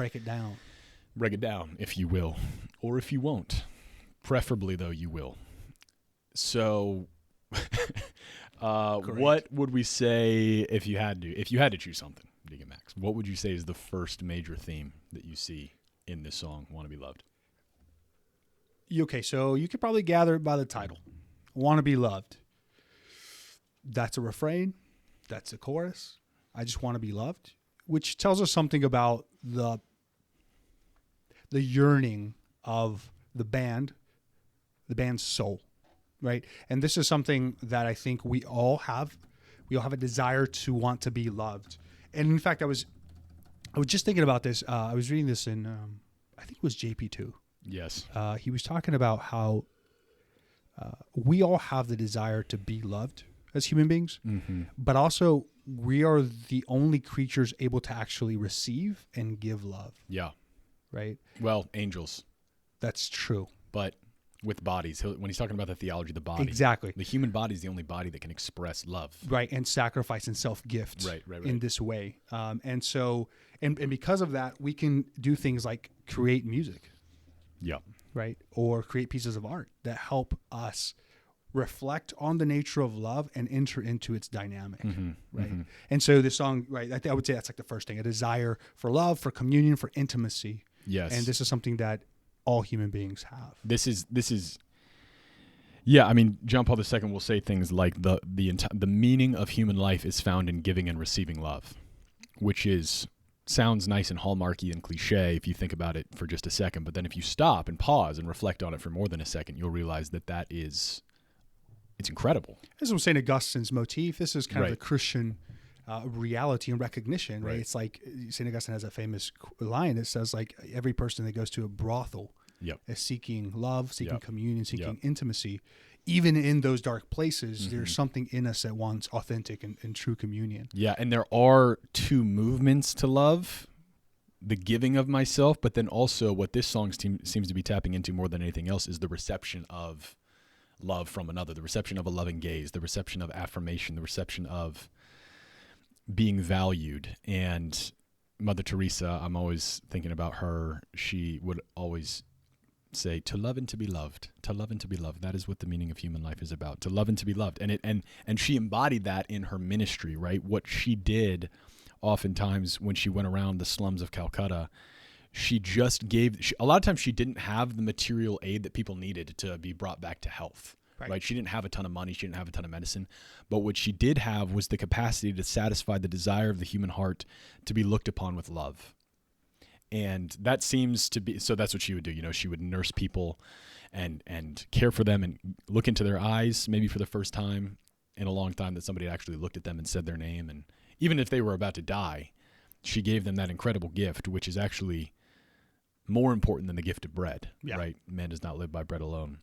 break it down. Break it down, if you will, or if you won't. Preferably, though, you will. So, what would we say if you had to choose something, Deacon Max? What would you say is the first major theme that you see in this song, "Want to Be Loved"? Okay, so you could probably gather it by the title, "Want to Be Loved." That's a refrain. That's a chorus. I just want to be loved, which tells us something about the yearning of the band's soul, right? And this is something that I think we all have. We all have a desire to want to be loved. And in fact, I was just thinking about this. I was reading this in, I think it was JP2. Yes. He was talking about how we all have the desire to be loved as human beings, but also we are the only creatures able to actually receive and give love. Yeah. Right? Well, angels. That's true. But with bodies, when he's talking about the theology of the body. Exactly. The human body is the only body that can express love. Right, and sacrifice and self-gift in this way. And so, and because of that, we can do things like create music. Yeah. Right? Or create pieces of art that help us reflect on the nature of love and enter into its dynamic. Right? And so this song, right, I would say that's like the first thing, a desire for love, for communion, for intimacy. Yes. And this is something that all human beings have. This is yeah, I mean, John Paul II will say things like the meaning of human life is found in giving and receiving love, which sounds nice and hallmarky and cliche if you think about it for just a second, but then if you stop and pause and reflect on it for more than a second, you'll realize that it's incredible. This was St. Augustine's motif. This is kind of the Christian reality and recognition, right? It's like St. Augustine has a famous line that says, like, every person that goes to a brothel is seeking love, seeking communion, seeking intimacy. Even in those dark places, there's something in us that wants authentic and true communion. Yeah, and there are two movements to love, the giving of myself, but then also what this song seems to be tapping into more than anything else is the reception of love from another, the reception of a loving gaze, the reception of affirmation, the reception of being valued. And Mother Teresa, I'm always thinking about her. She would always say, to love and to be loved, to love and to be loved. That is what the meaning of human life is about, to love and to be loved. And she embodied that in her ministry, right? What she did oftentimes when she went around the slums of Calcutta, she just a lot of times she didn't have the material aid that people needed to be brought back to health. Right. She didn't have a ton of money. She didn't have a ton of medicine. But what she did have was the capacity to satisfy the desire of the human heart to be looked upon with love. And that seems to be, so that's what she would do. You know, she would nurse people and care for them and look into their eyes, maybe for the first time in a long time that somebody had actually looked at them and said their name. And even if they were about to die, she gave them that incredible gift, which is actually more important than the gift of bread, right? Man does not live by bread alone.